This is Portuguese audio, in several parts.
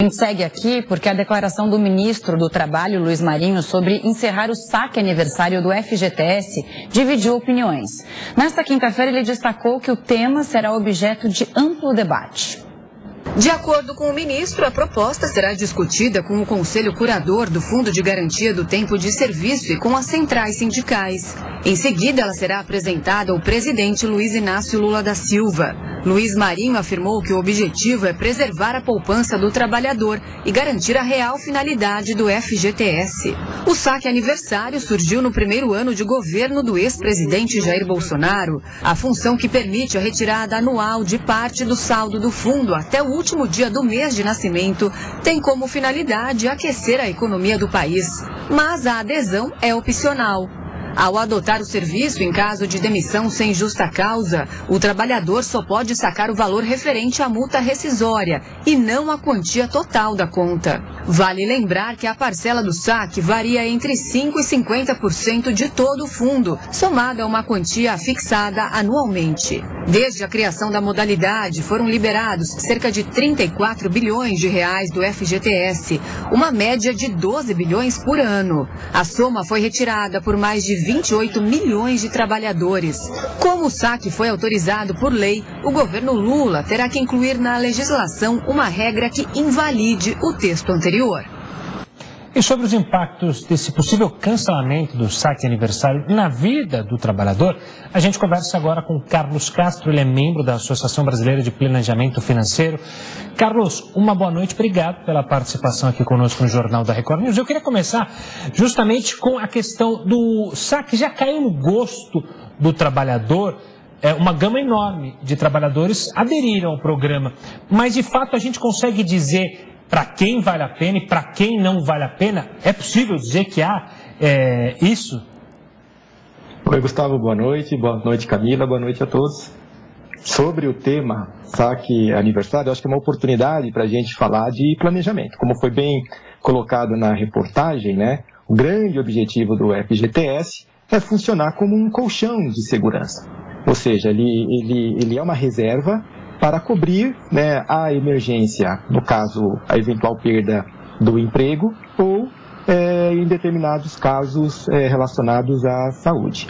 A gente segue aqui porque a declaração do ministro do Trabalho, Luiz Marinho, sobre encerrar o saque aniversário do FGTS dividiu opiniões. Nesta quinta-feira, ele destacou que o tema será objeto de amplo debate. De acordo com o ministro, a proposta será discutida com o Conselho Curador do Fundo de Garantia do Tempo de Serviço e com as centrais sindicais. Em seguida, ela será apresentada ao presidente Luiz Inácio Lula da Silva. Luiz Marinho afirmou que o objetivo é preservar a poupança do trabalhador e garantir a real finalidade do FGTS. O saque aniversário surgiu no primeiro ano de governo do ex-presidente Jair Bolsonaro, a função que permite a retirada anual de parte do saldo do fundo até o último dia do mês de nascimento, tem como finalidade aquecer a economia do país. Mas a adesão é opcional. Ao adotar o serviço em caso de demissão sem justa causa, o trabalhador só pode sacar o valor referente à multa rescisória e não a quantia total da conta. Vale lembrar que a parcela do saque varia entre 5% e 50% de todo o fundo, somada a uma quantia fixada anualmente. Desde a criação da modalidade, foram liberados cerca de 34 bilhões de reais do FGTS, uma média de 12 bilhões por ano. A soma foi retirada por mais de 28 milhões de trabalhadores. Como o saque foi autorizado por lei, o governo Lula terá que incluir na legislação uma regra que invalide o texto anterior. E sobre os impactos desse possível cancelamento do saque aniversário na vida do trabalhador, a gente conversa agora com Carlos Castro, ele é membro da Associação Brasileira de Planejamento Financeiro. Carlos, uma boa noite, obrigado pela participação aqui conosco no Jornal da Record News. Eu queria começar justamente com a questão do saque. Já caiu no gosto do trabalhador? Uma gama enorme de trabalhadores aderiram ao programa, mas de fato a gente consegue dizer para quem vale a pena e para quem não vale a pena? É possível dizer que há isso? Oi, Gustavo, boa noite Camila, boa noite a todos. Sobre o tema saque aniversário, acho que é uma oportunidade para a gente falar de planejamento. Como foi bem colocado na reportagem, né, o grande objetivo do FGTS é funcionar como um colchão de segurança. Ou seja, ele é uma reserva para cobrir, né, a emergência, no caso, a eventual perda do emprego ou em determinados casos relacionados à saúde.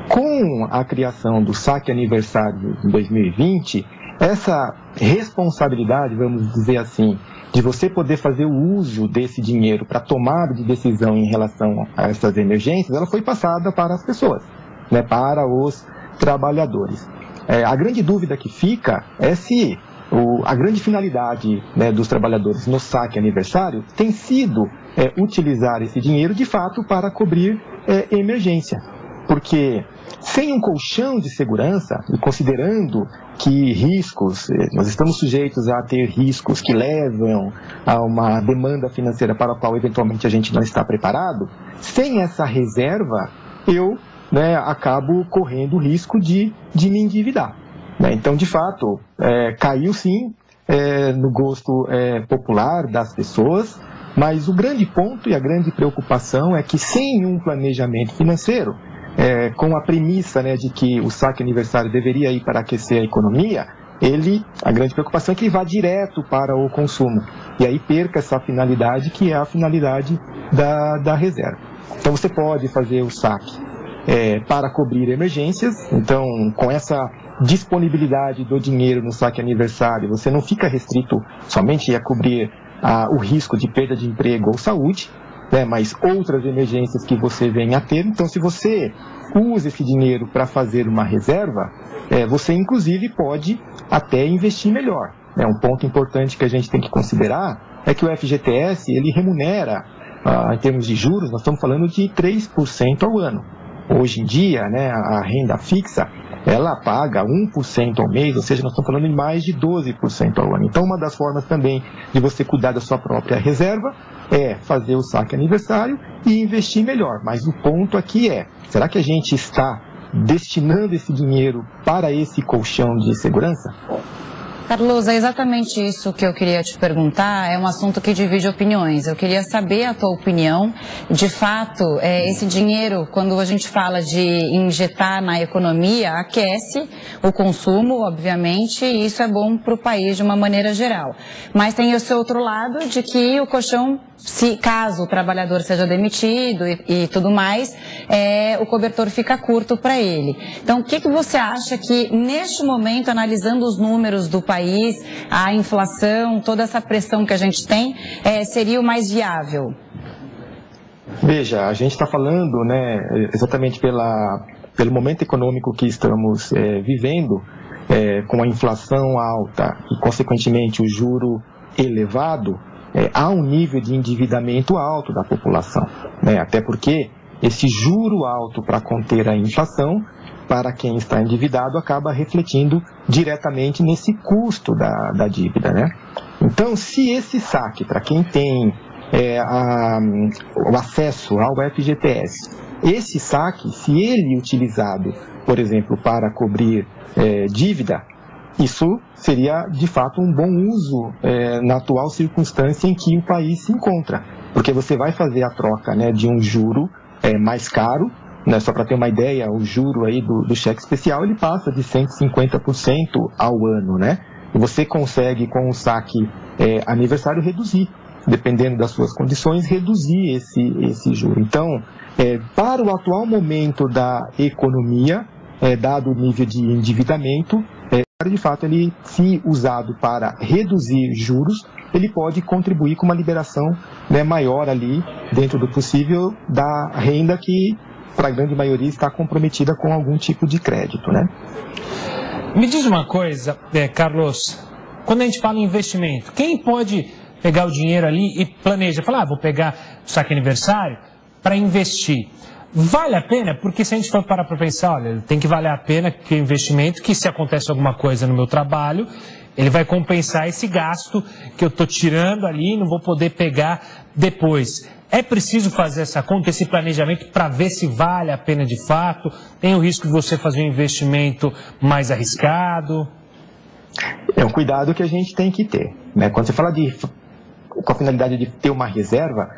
Com a criação do saque aniversário de 2020, essa responsabilidade, vamos dizer assim, de você poder fazer o uso desse dinheiro para tomada de decisão em relação a essas emergências, ela foi passada para as pessoas, né, para os trabalhadores. A grande dúvida que fica é se a grande finalidade, né, dos trabalhadores no saque aniversário tem sido utilizar esse dinheiro de fato para cobrir emergência. Porque sem um colchão de segurança, e considerando que riscos, nós estamos sujeitos a ter riscos que levam a uma demanda financeira para a qual eventualmente a gente não está preparado, sem essa reserva eu acabo correndo o risco de me endividar. Então, de fato, caiu sim no gosto popular das pessoas, mas o grande ponto e a grande preocupação é que sem um planejamento financeiro, com a premissa, né, de que o saque aniversário deveria ir para aquecer a economia, a grande preocupação é que ele vá direto para o consumo, e aí perca essa finalidade que é a finalidade da reserva. Então você pode fazer o saque para cobrir emergências. Então, com essa disponibilidade do dinheiro no saque aniversário, você não fica restrito somente a cobrir o risco de perda de emprego ou saúde, né, mas outras emergências que você venha a ter. Então, se você usa esse dinheiro para fazer uma reserva, você inclusive pode até investir melhor. Um ponto importante que a gente tem que considerar é que o FGTS, ele remunera, em termos de juros, nós estamos falando de 3% ao ano. Hoje em dia, né, a renda fixa, ela paga 1% ao mês, ou seja, nós estamos falando em mais de 12% ao ano. Então, uma das formas também de você cuidar da sua própria reserva é fazer o saque aniversário e investir melhor. Mas o ponto aqui será que a gente está destinando esse dinheiro para esse colchão de segurança? Carlos, é exatamente isso que eu queria te perguntar. É um assunto que divide opiniões. Eu queria saber a tua opinião. De fato, esse dinheiro, quando a gente fala de injetar na economia, aquece o consumo, obviamente, e isso é bom para o país de uma maneira geral. Mas tem esse outro lado de que o colchão, caso o trabalhador seja demitido e tudo mais, o cobertor fica curto para ele. Então, o que você acha que, neste momento, analisando os números do país, a inflação, toda essa pressão que a gente tem, seria o mais viável? Veja, a gente está falando, né, exatamente pelo momento econômico que estamos vivendo, com a inflação alta e, consequentemente, o juro elevado, há um nível de endividamento alto da população, né? Até porque esse juro alto para conter a inflação, para quem está endividado, acaba refletindo diretamente nesse custo da dívida, né? Então, se esse saque, para quem tem o acesso ao FGTS, esse saque, se ele utilizado, por exemplo, para cobrir dívida, isso seria, de fato, um bom uso na atual circunstância em que o país se encontra. Porque você vai fazer a troca, né, de um juro mais caro, né, só para ter uma ideia, o juro aí do cheque especial, ele passa de 150% ao ano, né? E você consegue, com o saque aniversário, reduzir, dependendo das suas condições, reduzir esse juro. Então, para o atual momento da economia, dado o nível de endividamento, de fato, ele, se usado para reduzir juros, ele pode contribuir com uma liberação, né, maior ali, dentro do possível, da renda que, para a grande maioria, está comprometida com algum tipo de crédito, né? Me diz uma coisa, Carlos, quando a gente fala em investimento, quem pode pegar o dinheiro ali e planeja, falar, vou pegar o saque aniversário para investir? Vale a pena? Porque se a gente for parar para pensar, olha, tem que valer a pena que o investimento, que se acontece alguma coisa no meu trabalho, ele vai compensar esse gasto que eu estou tirando ali e não vou poder pegar depois. É preciso fazer essa conta, esse planejamento para ver se vale a pena de fato? Tem o risco de você fazer um investimento mais arriscado? É um cuidado que a gente tem que ter, né? Quando você fala com a finalidade de ter uma reserva,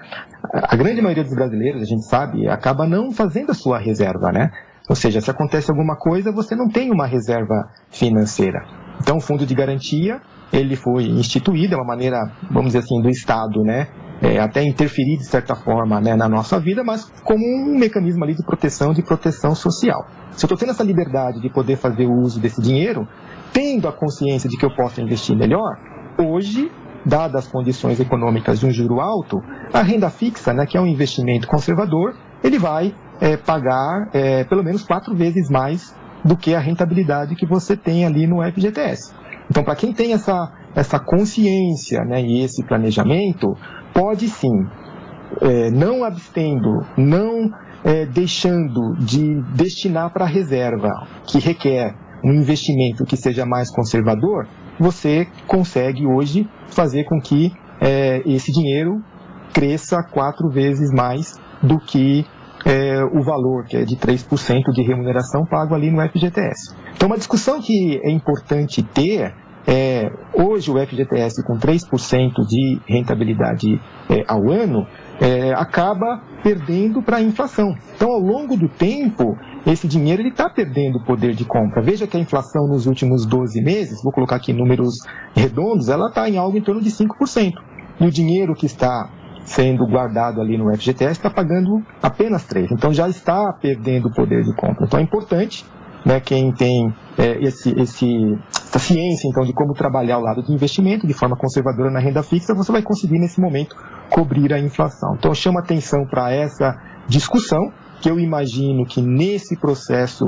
a grande maioria dos brasileiros, a gente sabe, acaba não fazendo a sua reserva, né? Ou seja, se acontece alguma coisa, você não tem uma reserva financeira. Então, o fundo de garantia, ele foi instituído, é uma maneira, vamos dizer assim, do Estado, né? Até interferir, de certa forma, né, na nossa vida, mas como um mecanismo ali de proteção social. Se eu estou tendo essa liberdade de poder fazer o uso desse dinheiro, tendo a consciência de que eu posso investir melhor, hoje, dadas as condições econômicas de um juro alto, a renda fixa, né, que é um investimento conservador, ele vai pagar pelo menos 4 vezes mais do que a rentabilidade que você tem ali no FGTS. Então, para quem tem essa consciência, né, e esse planejamento, pode sim, não abstendo, não deixando de destinar para a reserva, que requer um investimento que seja mais conservador, você consegue hoje fazer com que esse dinheiro cresça 4 vezes mais do que o valor, que é de 3% de remuneração pago ali no FGTS. Então, uma discussão que é importante ter hoje o FGTS com 3% de rentabilidade ao ano acaba perdendo para a inflação. Então, ao longo do tempo, esse dinheiro está perdendo poder de compra. Veja que a inflação nos últimos 12 meses, vou colocar aqui números redondos, ela está em algo em torno de 5%. E o dinheiro que está sendo guardado ali no FGTS está pagando apenas 3%. Então, já está perdendo poder de compra. Então, é importante, né, quem tem essa ciência, então, de como trabalhar o lado de investimento de forma conservadora na renda fixa, você vai conseguir, nesse momento, cobrir a inflação. Então, chama atenção para essa discussão, que eu imagino que nesse processo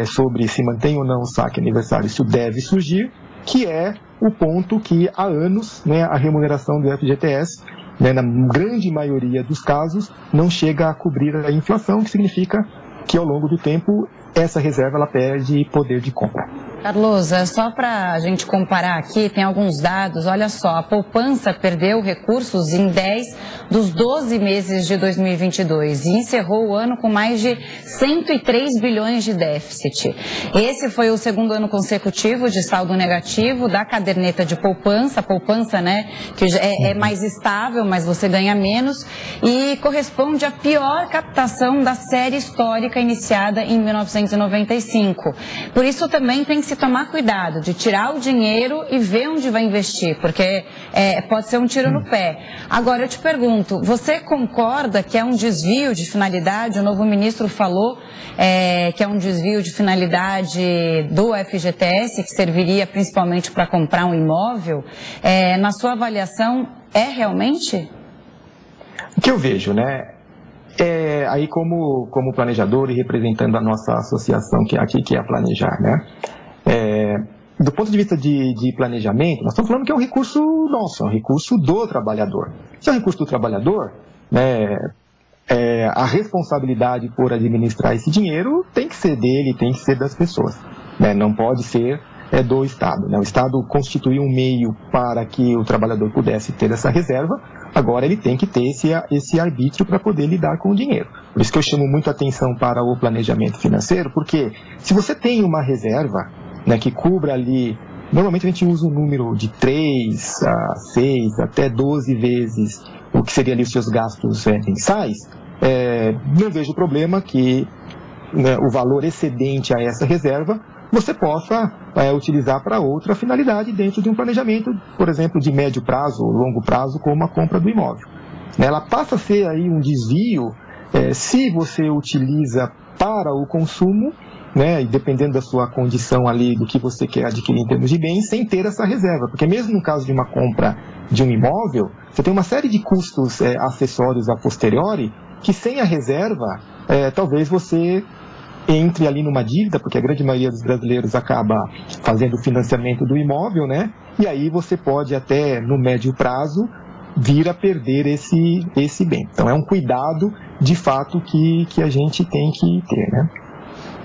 sobre se mantém ou não o saque aniversário, isso deve surgir, que é o ponto que há anos, né, a remuneração do FGTS, né, na grande maioria dos casos, não chega a cobrir a inflação, que significa que ao longo do tempo essa reserva ela perde poder de compra. Carlos, só para a gente comparar aqui, tem alguns dados. Olha só, a poupança perdeu recursos em 10 dos 12 meses de 2022 e encerrou o ano com mais de 103 bilhões de déficit. Esse foi o segundo ano consecutivo de saldo negativo da caderneta de poupança. A poupança, né, que é mais estável, mas você ganha menos e corresponde à pior captação da série histórica iniciada em 1995. Por isso também tem que se tomar cuidado de tirar o dinheiro e ver onde vai investir, porque pode ser um tiro no pé. Agora, eu te pergunto, você concorda que é um desvio de finalidade? O novo ministro falou que é um desvio de finalidade do FGTS, que serviria principalmente para comprar um imóvel. Na sua avaliação, é realmente? O que eu vejo, né? Aí como planejador e representando a nossa associação que é a Planejar, né? Do ponto de vista de planejamento, nós estamos falando que é um recurso nosso, é um recurso do trabalhador. Se é um recurso do trabalhador, né, a responsabilidade por administrar esse dinheiro tem que ser dele, tem que ser das pessoas, né? Não pode ser do Estado, né? O Estado constituiu um meio para que o trabalhador pudesse ter essa reserva, agora ele tem que ter esse arbítrio para poder lidar com o dinheiro. Por isso que eu chamo muito a atenção para o planejamento financeiro, porque se você tem uma reserva, né, que cubra ali, normalmente a gente usa um número de 3 a 6, até 12 vezes o que seria ali os seus gastos mensais, não vejo problema que, né, o valor excedente a essa reserva você possa utilizar para outra finalidade dentro de um planejamento, por exemplo, de médio prazo ou longo prazo, como a compra do imóvel. Ela passa a ser aí um desvio se você utiliza para o consumo, né, e dependendo da sua condição ali, do que você quer adquirir em termos de bens, sem ter essa reserva. Porque mesmo no caso de uma compra de um imóvel, você tem uma série de custos acessórios a posteriori, que sem a reserva, talvez você entre ali numa dívida, porque a grande maioria dos brasileiros acaba fazendo o financiamento do imóvel, né? E aí você pode até, no médio prazo, vir a perder esse bem. Então é um cuidado, de fato, que a gente tem que ter, né?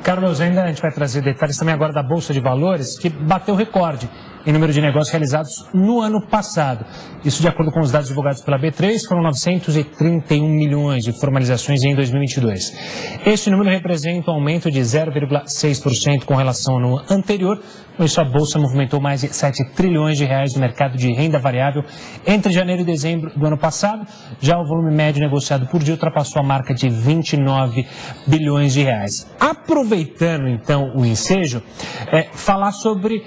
Carlos, ainda a gente vai trazer detalhes também agora da Bolsa de Valores, que bateu recorde em número de negócios realizados no ano passado. Isso de acordo com os dados divulgados pela B3, foram 931 milhões de formalizações em 2022. Este número representa um aumento de 0,6% com relação ao ano anterior. Com isso, a Bolsa movimentou mais de 7 trilhões de reais no mercado de renda variável entre janeiro e dezembro do ano passado. Já o volume médio negociado por dia ultrapassou a marca de 29 bilhões de reais. Aproveitando, então, o ensejo, falar sobre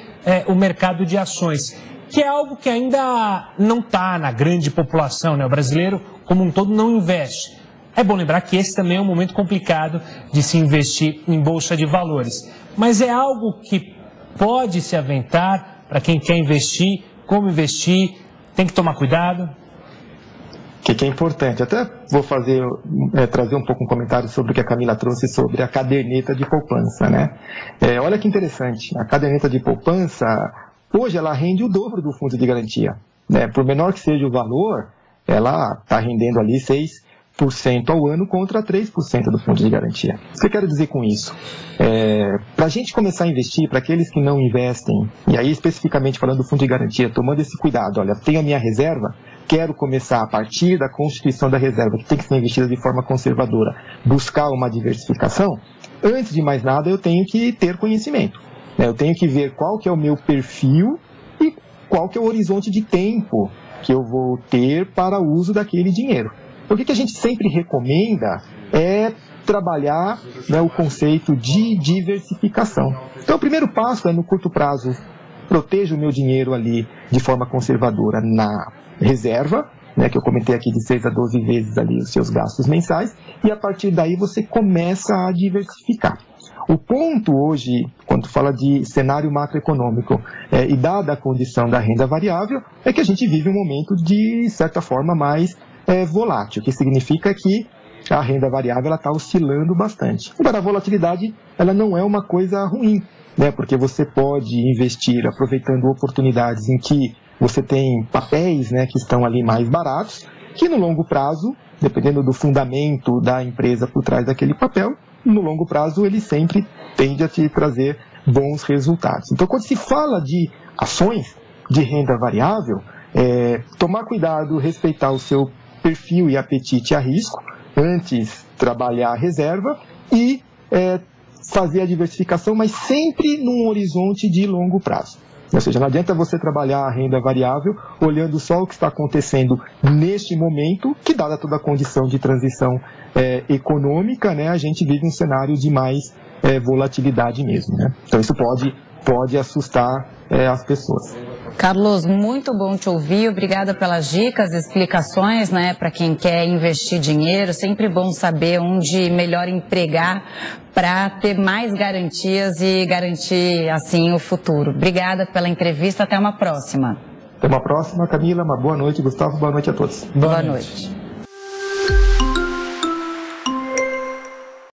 o mercado de ações, que é algo que ainda não está na grande população, né? O brasileiro, como um todo, não investe. É bom lembrar que esse também é um momento complicado de se investir em bolsa de valores. Mas é algo que pode se aventar para quem quer investir, como investir, tem que tomar cuidado. Que é importante. Até vou trazer um pouco um comentário sobre o que a Camila trouxe sobre a caderneta de poupança, né? Olha que interessante, a caderneta de poupança, hoje ela rende o dobro do fundo de garantia, né? Por menor que seja o valor, ela está rendendo ali 6% ao ano contra 3% do fundo de garantia. O que eu quero dizer com isso? Para a gente começar a investir, para aqueles que não investem, e aí especificamente falando do fundo de garantia, tomando esse cuidado, olha, tenho a minha reserva, quero começar a partir da constituição da reserva, que tem que ser investida de forma conservadora, buscar uma diversificação, antes de mais nada eu tenho que ter conhecimento, né? Eu tenho que ver qual que é o meu perfil e qual que é o horizonte de tempo que eu vou ter para o uso daquele dinheiro. O que a gente sempre recomenda é trabalhar, né, o conceito de diversificação. Então o primeiro passo é no curto prazo, proteja o meu dinheiro ali de forma conservadora na reserva, né, que eu comentei aqui de 6 a 12 vezes ali os seus gastos mensais, e a partir daí você começa a diversificar. O ponto hoje, quando fala de cenário macroeconômico e dada a condição da renda variável, é que a gente vive um momento de certa forma mais volátil, o que significa que a renda variável está oscilando bastante. Agora, a volatilidade ela não é uma coisa ruim, né, porque você pode investir aproveitando oportunidades em que você tem papéis, né, que estão ali mais baratos, que no longo prazo, dependendo do fundamento da empresa por trás daquele papel, no longo prazo ele sempre tende a te trazer bons resultados. Então, quando se fala de ações de renda variável, tomar cuidado, respeitar o seu perfil e apetite a risco, antes trabalhar a reserva e fazer a diversificação, mas sempre num horizonte de longo prazo. Ou seja, não adianta você trabalhar a renda variável olhando só o que está acontecendo neste momento, que dada toda a condição de transição econômica, né, a gente vive um cenário de mais volatilidade mesmo, né? Então isso pode assustar as pessoas. Carlos, muito bom te ouvir, obrigada pelas dicas, explicações, né, para quem quer investir dinheiro, sempre bom saber onde melhor empregar para ter mais garantias e garantir, assim, o futuro. Obrigada pela entrevista, até uma próxima. Até uma próxima, Camila, uma boa noite, Gustavo, boa noite a todos. Boa noite.